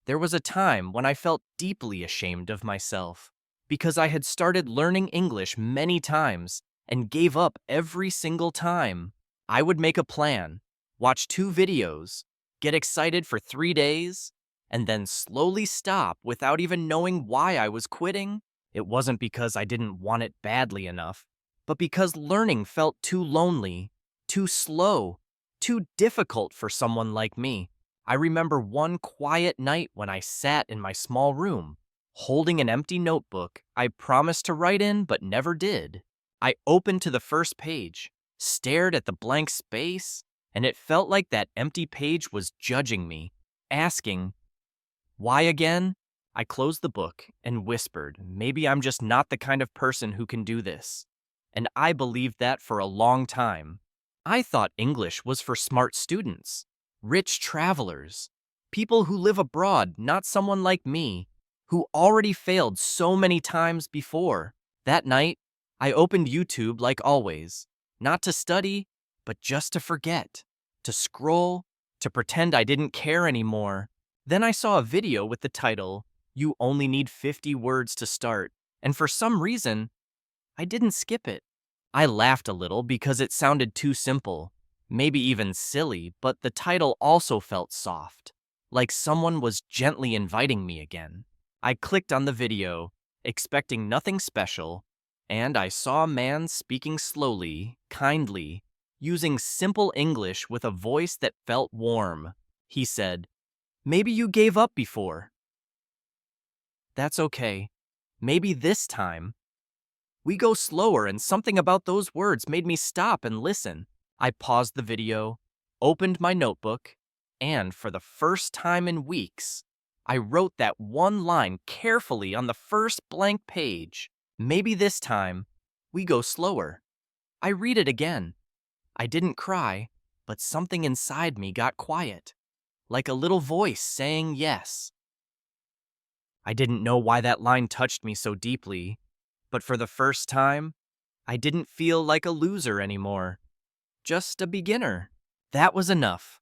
There was a time when I felt deeply ashamed of myself because I had started learning English many times and gave up every single time. I would make a plan, watch 2 videos, get excited for 3 days, and then slowly stop without even knowing why I was quitting. It wasn't because I didn't want it badly enough, but because learning felt too lonely, too slow, too difficult for someone like me. I remember one quiet night when I sat in my small room, holding an empty notebook I promised to write in but never did. I opened to the first page, stared at the blank space, and it felt like that empty page was judging me, asking, "Why again?" I closed the book and whispered, "Maybe I'm just not the kind of person who can do this." And I believed that for a long time. I thought English was for smart students, rich travelers, people who live abroad, not someone like me, who already failed so many times before. That night, I opened YouTube like always, not to study, but just to forget, to scroll, to pretend I didn't care anymore. Then I saw a video with the title, "You Only Need 50 Words to Start," and for some reason, I didn't skip it. I laughed a little because it sounded too simple, maybe even silly, but the title also felt soft, like someone was gently inviting me again. I clicked on the video, expecting nothing special, and I saw a man speaking slowly, kindly, using simple English with a voice that felt warm. He said, "Maybe you gave up before. That's okay. Maybe this time we go slower," and something about those words made me stop and listen. I paused the video, opened my notebook, and for the first time in weeks, I wrote that one line carefully on the first blank page. "Maybe this time we go slower." I read it again. I didn't cry, but something inside me got quiet, like a little voice saying yes. I didn't know why that line touched me so deeply, but for the first time, I didn't feel like a loser anymore, just a beginner. That was enough.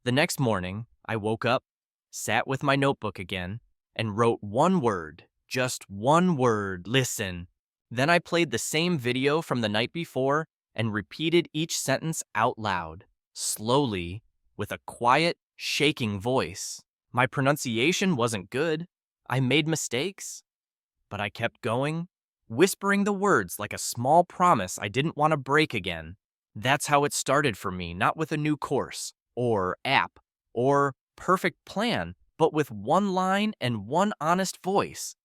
The next morning, I woke up, sat with my notebook again, and wrote one word, just one word: listen. Then I played the same video from the night before and repeated each sentence out loud, slowly, with a quiet, shaking voice. My pronunciation wasn't good. I made mistakes, but I kept going, whispering the words like a small promise I didn't want to break again. That's how it started for me, not with a new course, or app, or perfect plan, but with one line and one honest voice.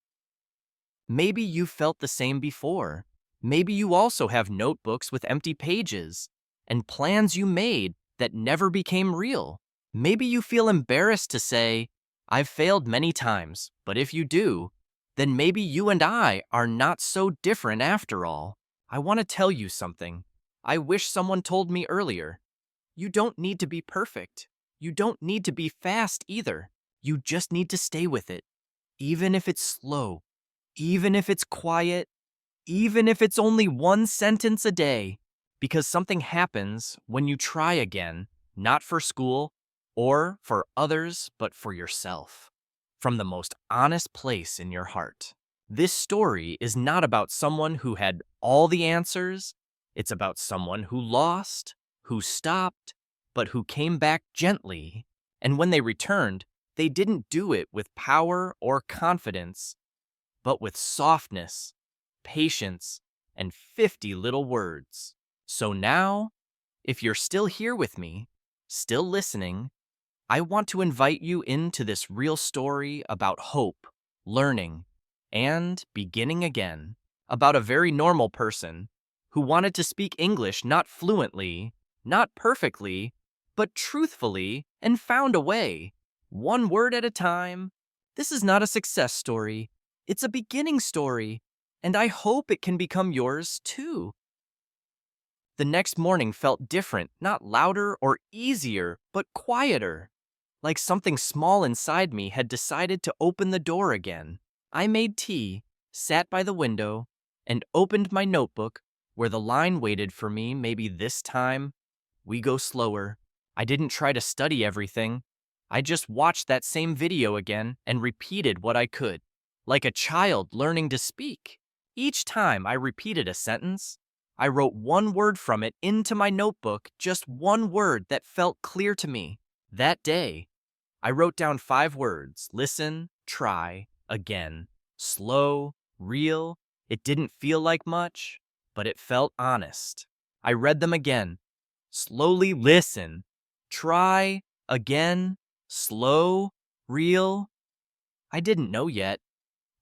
Maybe you felt the same before. Maybe you also have notebooks with empty pages and plans you made that never became real. Maybe you feel embarrassed to say, "I've failed many times," but if you do, then maybe you and I are not so different after all. I want to tell you something I wish someone told me earlier. You don't need to be perfect. You don't need to be fast either. You just need to stay with it, even if it's slow, even if it's quiet, even if it's only one sentence a day, because something happens when you try again, not for school or for others, but for yourself, from the most honest place in your heart. This story is not about someone who had all the answers. It's about someone who lost, who stopped, but who came back gently. And when they returned, they didn't do it with power or confidence, but with softness, patience, and 50 little words. So now, if you're still here with me, still listening, I want to invite you into this real story about hope, learning, and beginning again, about a very normal person who wanted to speak English not fluently, not perfectly, but truthfully, and found a way, one word at a time. This is not a success story. It's a beginning story, and I hope it can become yours too. The next morning felt different, not louder or easier, but quieter, like something small inside me had decided to open the door again. I made tea, sat by the window, and opened my notebook where the line waited for me. "Maybe this time we go slower." I didn't try to study everything. I just watched that same video again and repeated what I could, like a child learning to speak. Each time I repeated a sentence, I wrote one word from it into my notebook, just one word that felt clear to me. That day, I wrote down 5 words: listen, try, again, slow, real. It didn't feel like much, but it felt honest. I read them again. Slowly listen, try, again, slow, real. I didn't know yet,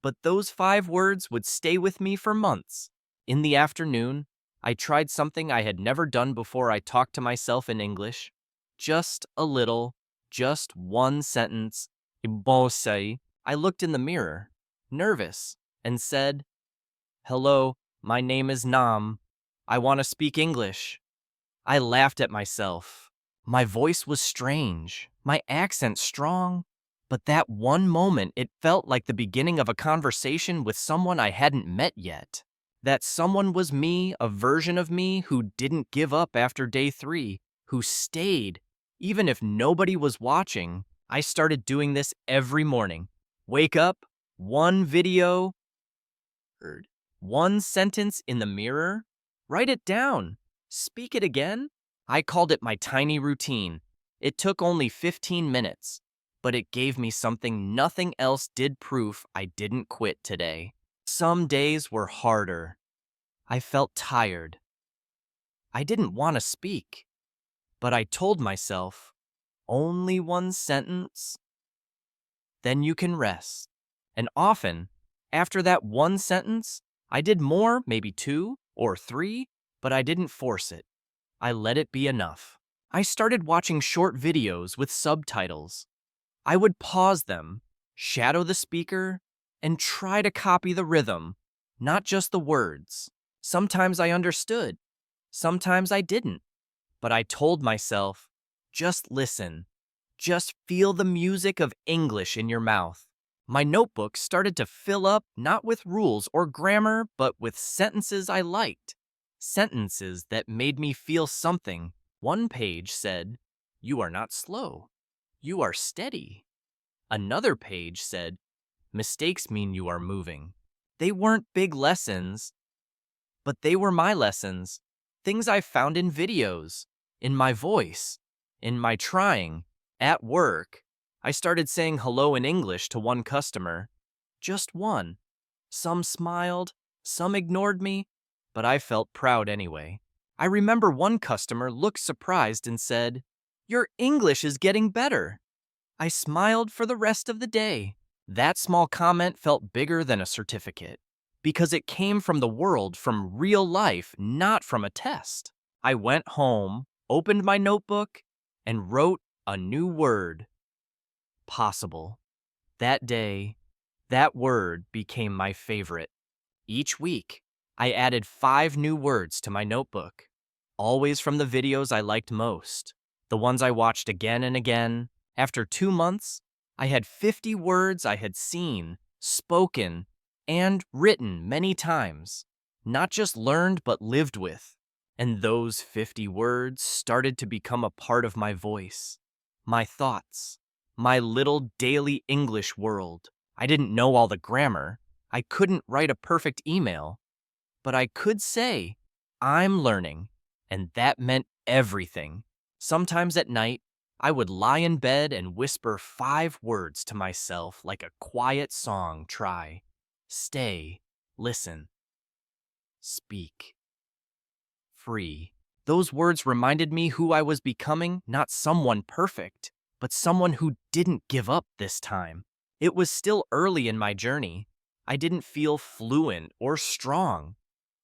but those 5 words would stay with me for months. In the afternoon, I tried something I had never done before. I talked to myself in English. Just a little, just one sentence. Ibosai. I looked in the mirror, nervous, and said, "Hello, my name is Nam. I want to speak English." I laughed at myself. My voice was strange, my accent strong, but that one moment it felt like the beginning of a conversation with someone I hadn't met yet. That someone was me, a version of me who didn't give up after day 3, who stayed. Even if nobody was watching, I started doing this every morning. Wake up, one video, one sentence in the mirror, write it down, speak it again. I called it my tiny routine. It took only 15 minutes, but it gave me something nothing else did. Proof I didn't quit today. Some days were harder. I felt tired. I didn't want to speak, but I told myself, only one sentence, then you can rest. And often, after that one sentence, I did more, maybe 2 or 3, but I didn't force it. I let it be enough. I started watching short videos with subtitles. I would pause them, shadow the speaker, and try to copy the rhythm, not just the words. Sometimes I understood, sometimes I didn't, but I told myself, just listen. Just feel the music of English in your mouth. My notebook started to fill up not with rules or grammar, but with sentences I liked. Sentences that made me feel something. One page said, "You are not slow. You are steady." Another page said, "Mistakes mean you are moving." They weren't big lessons, but they were my lessons. Things I found in videos, in my voice, in my trying. At work, I started saying hello in English to one customer. Just one. Some smiled, some ignored me, but I felt proud anyway. I remember one customer looked surprised and said, "Your English is getting better." I smiled for the rest of the day. That small comment felt bigger than a certificate, because it came from the world, from real life, not from a test. I went home, opened my notebook, and wrote a new word. Possible. That day, that word became my favorite. Each week, I added 5 new words to my notebook, always from the videos I liked most, the ones I watched again and again. After 2 months, I had 50 words I had seen, spoken, and written many times, not just learned but lived with. And those 50 words started to become a part of my voice, my thoughts, my little daily English world. I didn't know all the grammar. I couldn't write a perfect email, but I could say, "I'm learning," and that meant everything. Sometimes at night, I would lie in bed and whisper 5 words to myself like a quiet song. Try, stay, listen, speak, free. Those words reminded me who I was becoming, not someone perfect, but someone who didn't give up this time. It was still early in my journey. I didn't feel fluent or strong,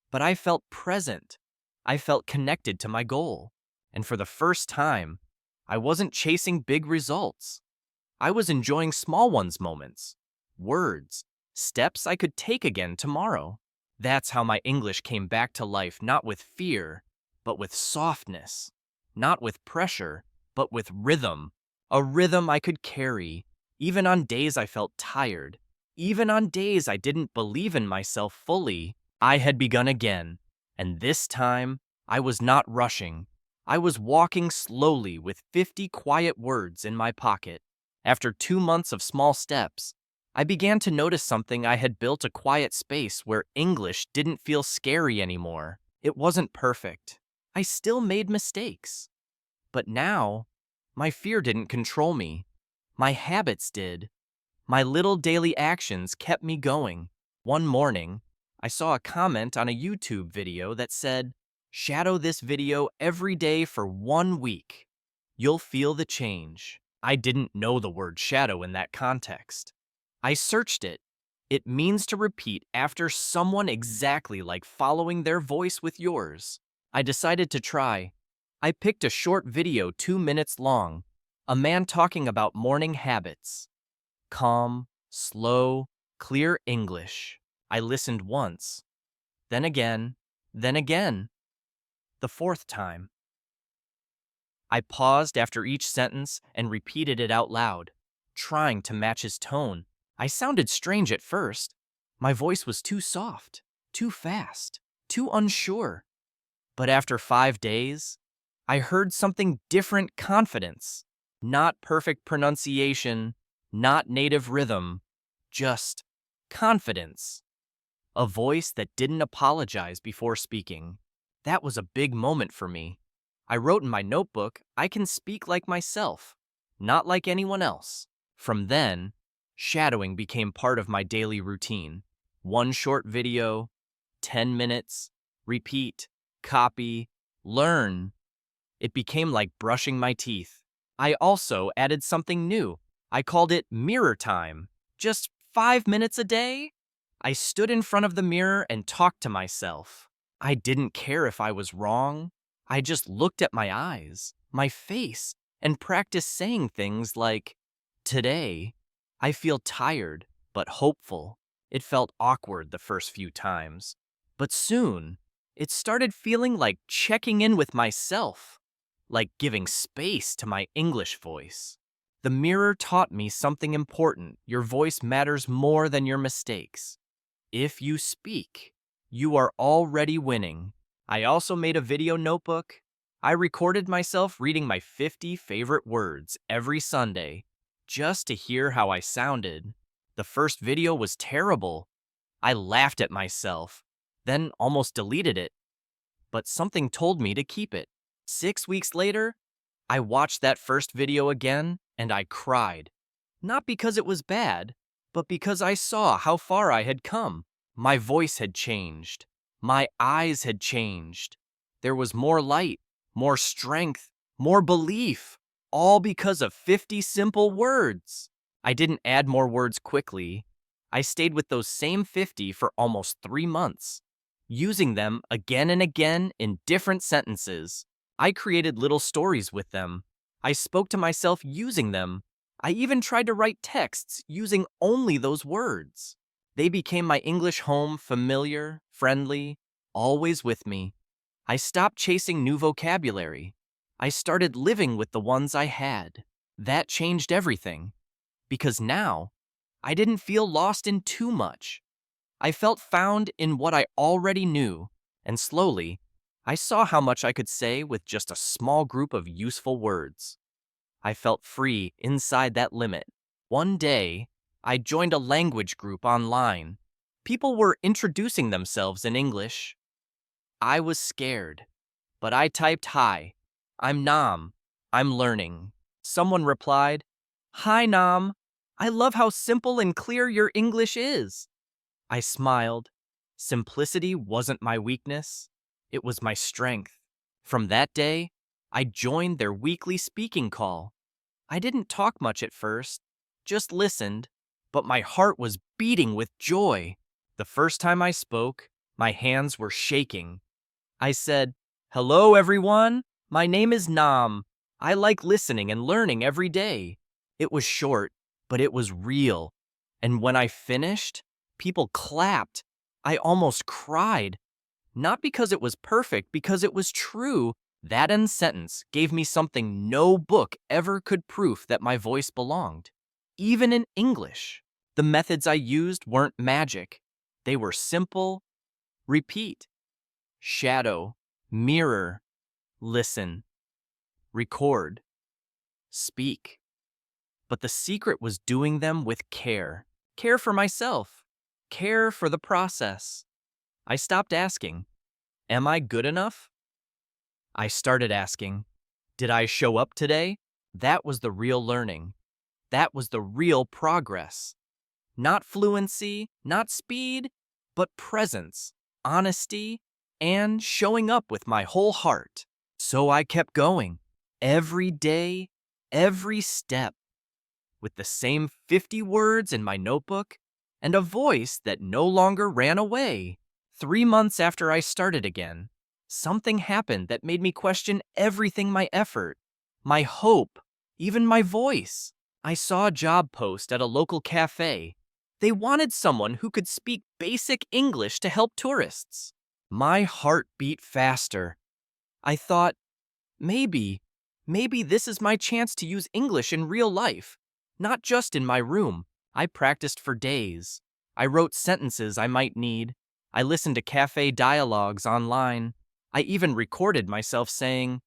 but I felt present. I felt connected to my goal. And for the first time, I wasn't chasing big results. I was enjoying small ones, moments, words, steps I could take again tomorrow. That's how my English came back to life, not with fear, but with softness. Not with pressure, but with rhythm. A rhythm I could carry, even on days I felt tired. Even on days I didn't believe in myself fully. I had begun again, and this time, I was not rushing. I was walking slowly with 50 quiet words in my pocket. After 2 months of small steps, I began to notice something. I had built a quiet space where English didn't feel scary anymore. It wasn't perfect. I still made mistakes. But now, my fear didn't control me. My habits did. My little daily actions kept me going. One morning, I saw a comment on a YouTube video that said, "Shadow this video every day for 1 week. You'll feel the change." I didn't know the word shadow in that context. I searched it. It means to repeat after someone, exactly like following their voice with yours. I decided to try. I picked a short video 2 minutes long, a man talking about morning habits. Calm, slow, clear English. I listened once, then again, then again. The fourth time, I paused after each sentence and repeated it out loud, trying to match his tone. I sounded strange at first. My voice was too soft, too fast, too unsure. But after 5 days, I heard something different: confidence. Not perfect pronunciation, not native rhythm, just confidence. A voice that didn't apologize before speaking. That was a big moment for me. I wrote in my notebook, "I can speak like myself, not like anyone else." From then, shadowing became part of my daily routine. One short video, 10 minutes, repeat, copy, learn. It became like brushing my teeth. I also added something new. I called it mirror time. Just 5 minutes a day. I stood in front of the mirror and talked to myself. I didn't care if I was wrong. I just looked at my eyes, my face, and practiced saying things like, "Today, I feel tired, but hopeful." It felt awkward the first few times, but soon, it started feeling like checking in with myself, like giving space to my English voice. The mirror taught me something important. Your voice matters more than your mistakes. If you speak, you are already winning. I also made a video notebook. I recorded myself reading my 50 favorite words every Sunday, just to hear how I sounded. The first video was terrible. I laughed at myself, then almost deleted it. But something told me to keep it. 6 weeks later, I watched that first video again, and I cried. Not because it was bad, but because I saw how far I had come. My voice had changed. My eyes had changed. There was more light, more strength, more belief, all because of 50 simple words. I didn't add more words quickly. I stayed with those same 50 for almost 3 months, using them again and again in different sentences. I created little stories with them. I spoke to myself using them. I even tried to write texts using only those words. They became my English home, familiar, friendly, always with me. I stopped chasing new vocabulary. I started living with the ones I had. That changed everything. Because now, I didn't feel lost in too much. I felt found in what I already knew, and slowly, I saw how much I could say with just a small group of useful words. I felt free inside that limit. One day, I joined a language group online. People were introducing themselves in English. I was scared, but I typed, "Hi, I'm Nam. I'm learning." Someone replied, "Hi, Nam. I love how simple and clear your English is." I smiled. Simplicity wasn't my weakness. It was my strength. From that day, I joined their weekly speaking call. I didn't talk much at first, just listened, but my heart was beating with joy. The first time I spoke, my hands were shaking. I said, "Hello, everyone. My name is Nam. I like listening and learning every day." It was short, but it was real. And when I finished, people clapped. I almost cried. Not because it was perfect, because it was true. That end sentence gave me something no book ever could prove: that my voice belonged. Even in English, the methods I used weren't magic. They were simple: repeat, shadow, mirror, listen, record, speak. But the secret was doing them with care. Care for myself. Care for the process. I stopped asking, am I good enough? I started asking, did I show up today? That was the real learning. That was the real progress. Not fluency, not speed, but presence, honesty, and showing up with my whole heart. So I kept going, every day, every step, with the same 50 words in my notebook and a voice that no longer ran away. 3 months after I started again, something happened that made me question everything: my effort, my hope, even my voice. I saw a job post at a local cafe. They wanted someone who could speak basic English to help tourists. My heart beat faster. I thought, maybe, maybe this is my chance to use English in real life, not just in my room. I practiced for days. I wrote sentences I might need. I listened to cafe dialogues online. I even recorded myself saying,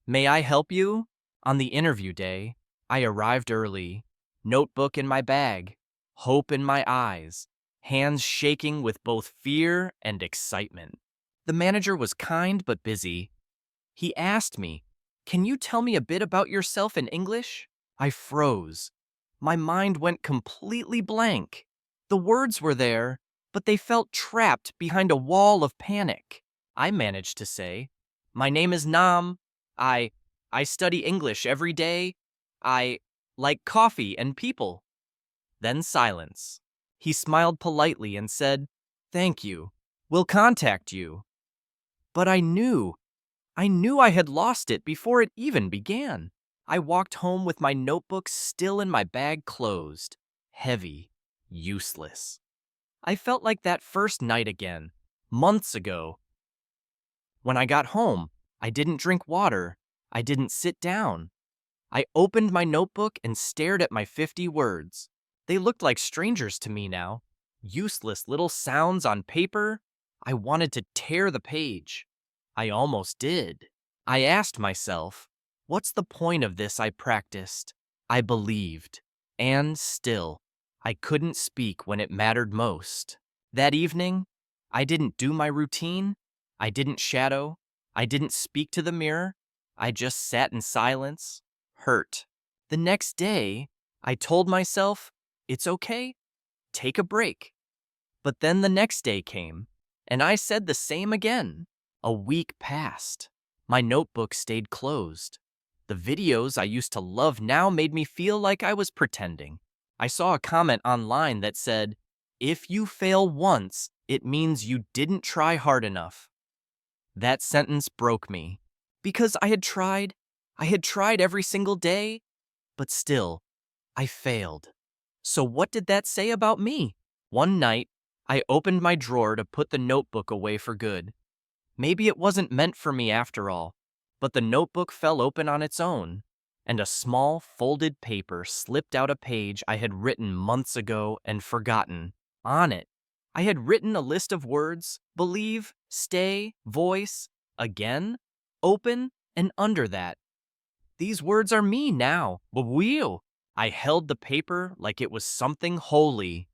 "May I help you?" On the interview day, I arrived early, notebook in my bag, hope in my eyes, hands shaking with both fear and excitement. The manager was kind but busy. He asked me, "Can you tell me a bit about yourself in English?" I froze. My mind went completely blank. The words were there, but they felt trapped behind a wall of panic. I managed to say, "My name is Nam. I I study English every day. I like coffee and people." Then silence. He smiled politely and said, "Thank you. We'll contact you." But I knew I had lost it before it even began. I walked home with my notebook still in my bag closed, heavy, useless. I felt like that first night again, months ago. When I got home, I didn't drink water. I didn't sit down. I opened my notebook and stared at my 50 words. They looked like strangers to me now. Useless little sounds on paper. I wanted to tear the page. I almost did. I asked myself, what's the point of this I practiced? I believed. And still, I couldn't speak when it mattered most. That evening, I didn't do my routine. I didn't shadow. I didn't speak to the mirror. I just sat in silence, hurt. The next day, I told myself, it's okay, take a break. But then the next day came, and I said the same again. A week passed. My notebook stayed closed. The videos I used to love now made me feel like I was pretending. I saw a comment online that said, "If you fail once, it means you didn't try hard enough." That sentence broke me, because I had tried every single day, but still, I failed. So what did that say about me? One night, I opened my drawer to put the notebook away for good. Maybe it wasn't meant for me after all, but the notebook fell open on its own, and a small folded paper slipped out a page I had written months ago and forgotten. On it, I had written a list of words: believe, stay, voice, again, open, and under that, these words are me now. Wheel. I held the paper like it was something holy.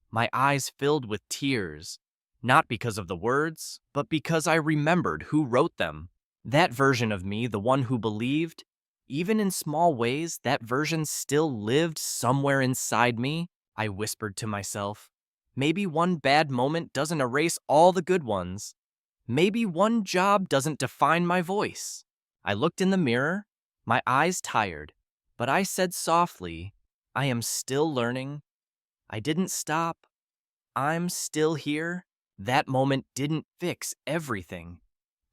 My eyes filled with tears, not because of the words, but because I remembered who wrote them. That version of me, the one who believed, even in small ways, that version still lived somewhere inside me. I whispered to myself, maybe one bad moment doesn't erase all the good ones. Maybe one job doesn't define my voice. I looked in the mirror, my eyes tired, but I said softly, I am still learning. I didn't stop. I'm still here. That moment didn't fix everything,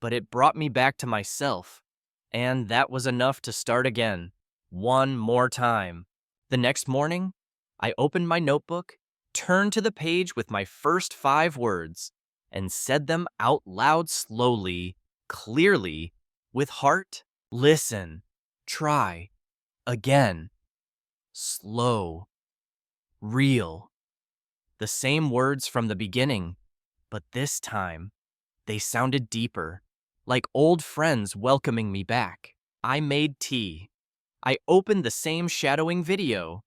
but it brought me back to myself. And that was enough to start again, one more time. The next morning, I opened my notebook, turned to the page with my first 5 words, and said them out loud slowly, clearly, with heart. Listen, try, again, slow, real. The same words from the beginning, but this time, they sounded deeper, like old friends welcoming me back. I made tea. I opened the same shadowing video.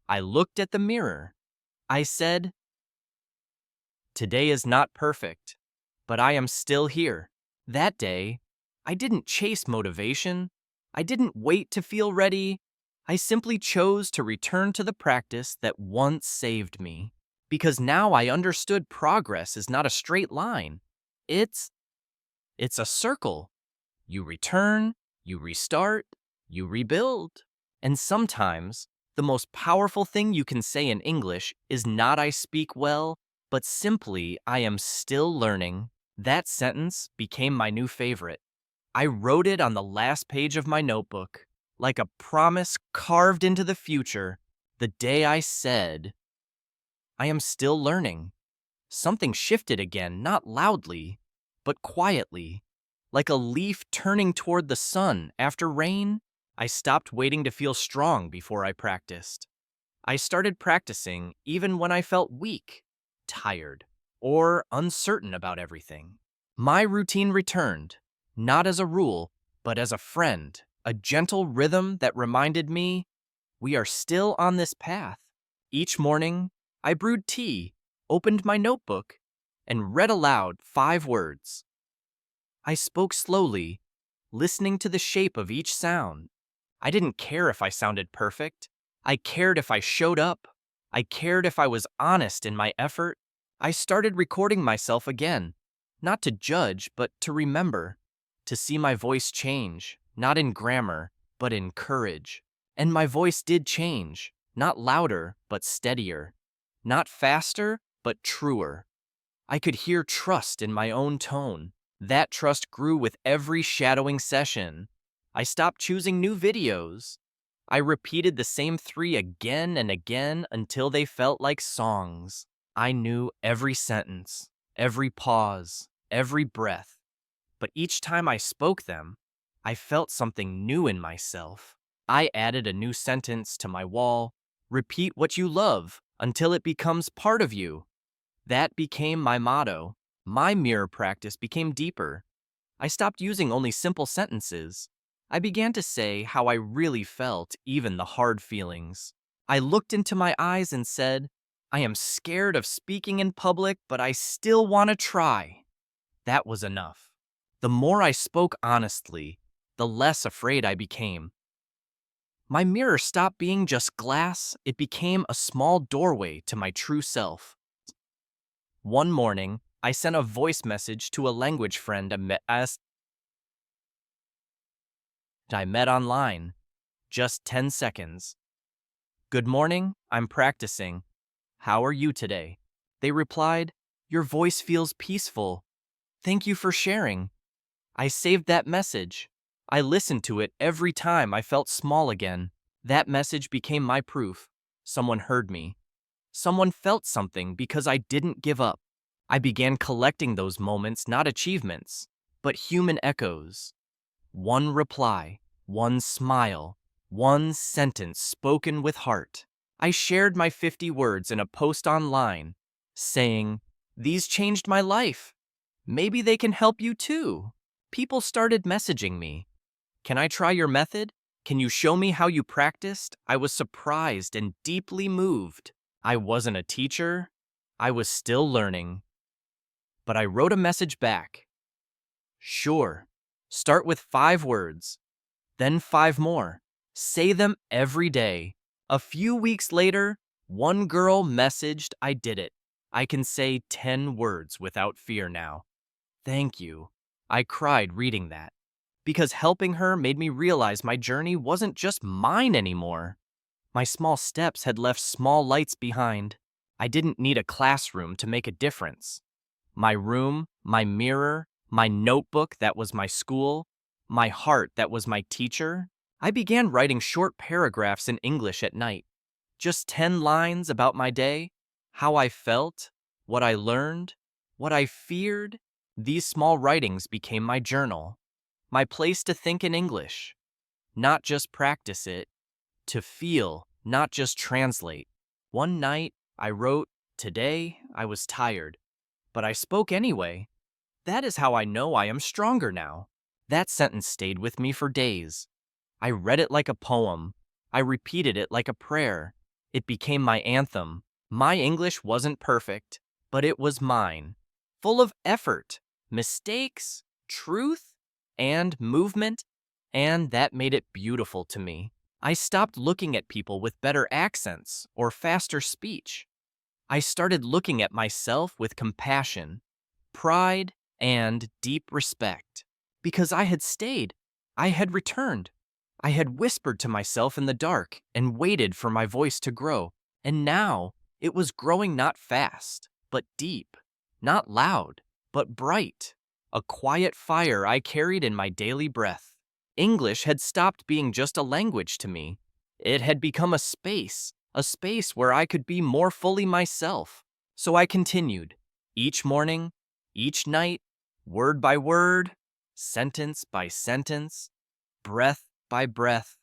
I looked at the mirror. I said, "Today is not perfect, but I am still here." That day, I didn't chase motivation. I didn't wait to feel ready. I simply chose to return to the practice that once saved me. Because now I understood progress is not a straight line. It's it's a circle. You return, you restart, you rebuild. And sometimes, the most powerful thing you can say in English is not "I speak well," but simply "I am still learning." That sentence became my new favorite. I wrote it on the last page of my notebook, like a promise carved into the future, the day I said, "I am still learning." Something shifted again, not loudly, but quietly. Like a leaf turning toward the sun after rain, I stopped waiting to feel strong before I practiced. I started practicing even when I felt weak, tired, or uncertain about everything. My routine returned, not as a rule, but as a friend, a gentle rhythm that reminded me we are still on this path. Each morning, I brewed tea, opened my notebook, and read aloud 5 words. I spoke slowly, listening to the shape of each sound. I didn't care if I sounded perfect. I cared if I showed up. I cared if I was honest in my effort. I started recording myself again, not to judge, but to remember, to see my voice change, not in grammar, but in courage. And my voice did change, not louder, but steadier, not faster, but truer. I could hear trust in my own tone. That trust grew with every shadowing session. I stopped choosing new videos. I repeated the same 3 again and again until they felt like songs. I knew every sentence, every pause, every breath. But each time I spoke them, I felt something new in myself. I added a new sentence to my wall. Repeat what you love until it becomes part of you. That became my motto. My mirror practice became deeper. I stopped using only simple sentences. I began to say how I really felt, even the hard feelings. I looked into my eyes and said, "I am scared of speaking in public, but I still want to try." That was enough. The more I spoke honestly, the less afraid I became. My mirror stopped being just glass, it became a small doorway to my true self. One morning, I sent a voice message to a language friend I met online. Just 10 seconds. "Good morning, I'm practicing. How are you today?" They replied, "Your voice feels peaceful. Thank you for sharing." I saved that message. I listened to it every time I felt small again. That message became my proof. Someone heard me. Someone felt something because I didn't give up. I began collecting those moments, not achievements, but human echoes. One reply, one smile, one sentence spoken with heart. I shared my 50 words in a post online, saying, "These changed my life. Maybe they can help you too." People started messaging me. "Can I try your method? Can you show me how you practiced?" I was surprised and deeply moved. I wasn't a teacher. I was still learning. But I wrote a message back. "Sure. Start with 5 words, then 5 more. Say them every day." A few weeks later, one girl messaged, "I did it. I can say 10 words without fear now." Thank you. I cried reading that. Because helping her made me realize my journey wasn't just mine anymore. My small steps had left small lights behind. I didn't need a classroom to make a difference. My room, my mirror, my notebook that was my school, my heart that was my teacher. I began writing short paragraphs in English at night. Just 10 lines about my day, how I felt, what I learned, what I feared. These small writings became my journal, my place to think in English, not just practice it, to feel, not just translate. One night, I wrote, "Today, I was tired, but I spoke anyway. That is how I know I am stronger now." That sentence stayed with me for days. I read it like a poem. I repeated it like a prayer. It became my anthem. My English wasn't perfect, but it was mine. Full of effort, mistakes, truth, and movement, and that made it beautiful to me. I stopped looking at people with better accents or faster speech. I started looking at myself with compassion, pride, and deep respect. Because I had stayed, I had returned. I had whispered to myself in the dark and waited for my voice to grow. And now, it was growing not fast, but deep. Not loud, but bright. A quiet fire I carried in my daily breath. English had stopped being just a language to me. It had become a space where I could be more fully myself. So I continued, each morning, each night, word by word, sentence by sentence, breath by breath.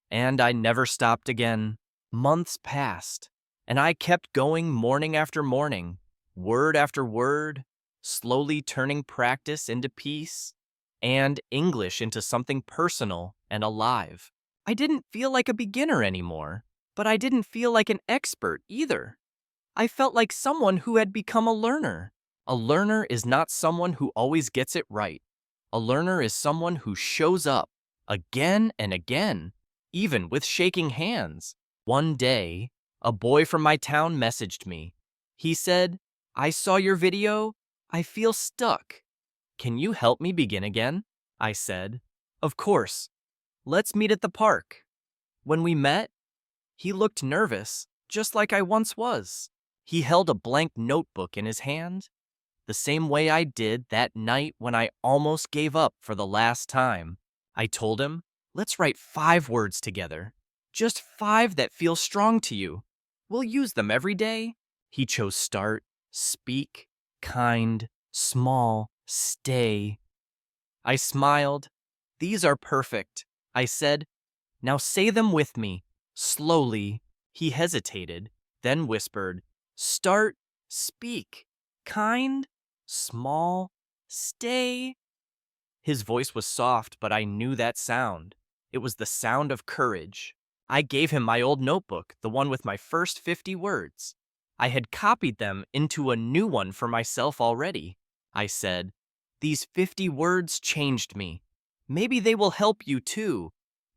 And I never stopped again. Months passed, and I kept going morning after morning, word after word, slowly turning practice into peace and English into something personal and alive. I didn't feel like a beginner anymore, but I didn't feel like an expert either. I felt like someone who had become a learner. A learner is not someone who always gets it right. A learner is someone who shows up again and again, even with shaking hands. One day, a boy from my town messaged me. He said, "I saw your video. I feel stuck. Can you help me begin again?" I said, "Of course. Let's meet at the park." When we met, he looked nervous, just like I once was. He held a blank notebook in his hand, the same way I did that night when I almost gave up for the last time. I told him, "Let's write 5 words together. Just 5 that feel strong to you. We'll use them every day." He chose start, speak, kind, small, stay. I smiled. "These are perfect," I said. "Now say them with me, slowly." He hesitated, then whispered, "Start, speak, kind, small, stay." His voice was soft, but I knew that sound. It was the sound of courage. I gave him my old notebook, the one with my first 50 words. I had copied them into a new one for myself already. I said, "These 50 words changed me. Maybe they will help you too.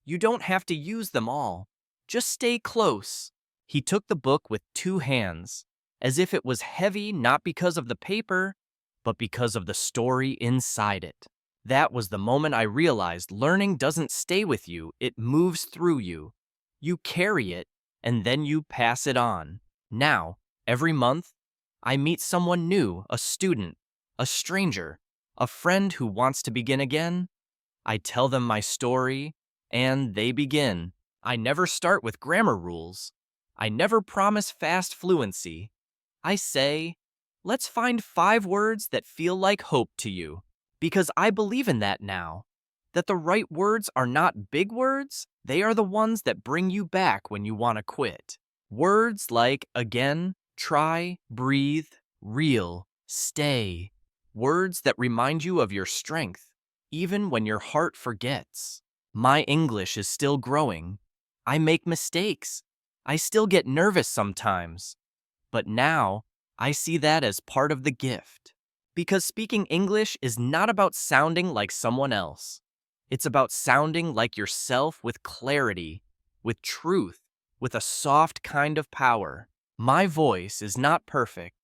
You don't have to use them all. Just stay close." He took the book with 2 hands, as if it was heavy not because of the paper, but because of the story inside it. That was the moment I realized learning doesn't stay with you, it moves through you. You carry it, and then you pass it on. Now, every month, I meet someone new, a student, a stranger, a friend who wants to begin again. I tell them my story, and they begin. I never start with grammar rules. I never promise fast fluency. I say, "Let's find 5 words that feel like hope to you." Because I believe in that now. That the right words are not big words, they are the ones that bring you back when you want to quit. Words like again, try, breathe, real, stay. Words that remind you of your strength, even when your heart forgets. My English is still growing. I make mistakes. I still get nervous sometimes. But now, I see that as part of the gift. Because speaking English is not about sounding like someone else. It's about sounding like yourself with clarity, with truth, with a soft kind of power. My voice is not perfect,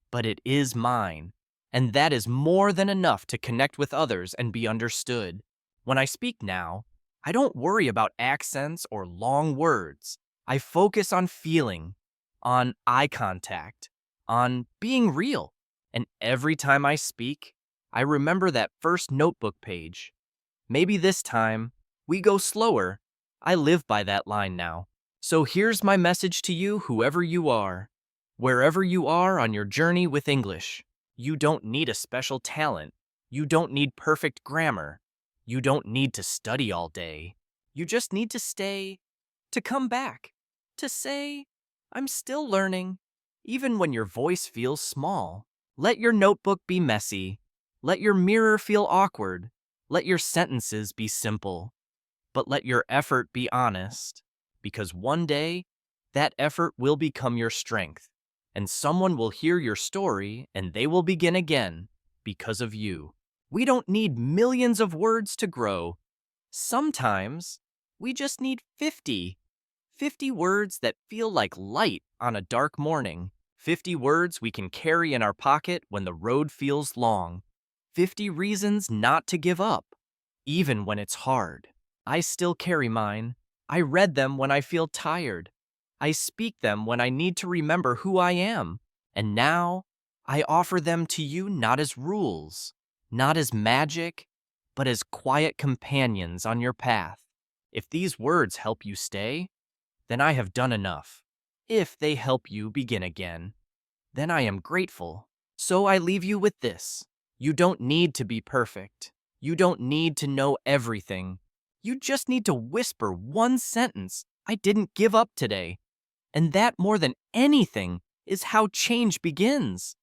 but it is mine. And that is more than enough to connect with others and be understood. When I speak now, I don't worry about accents or long words. I focus on feeling, on eye contact, on being real. And every time I speak, I remember that first notebook page. Maybe this time, we go slower. I live by that line now. So here's my message to you, whoever you are. Wherever you are on your journey with English, you don't need a special talent. You don't need perfect grammar. You don't need to study all day. You just need to stay, to come back, to say, "I'm still learning," even when your voice feels small. Let your notebook be messy. Let your mirror feel awkward. Let your sentences be simple. but let your effort be honest, because one day that effort will become your strength, and someone will hear your story and they will begin again because of you. We don't need millions of words to grow. Sometimes we just need 50 words that feel like light on a dark morning. 50 words we can carry in our pocket when the road feels long. 50 reasons not to give up, even when it's hard. I still carry mine. I read them when I feel tired. I speak them when I need to remember who I am. And now, I offer them to you not as rules, not as magic, but as quiet companions on your path. If these words help you stay, then I have done enough. If they help you begin again, then I am grateful. So I leave you with this. You don't need to be perfect. You don't need to know everything. You just need to whisper one sentence, I didn't give up today. And that more than anything is how change begins.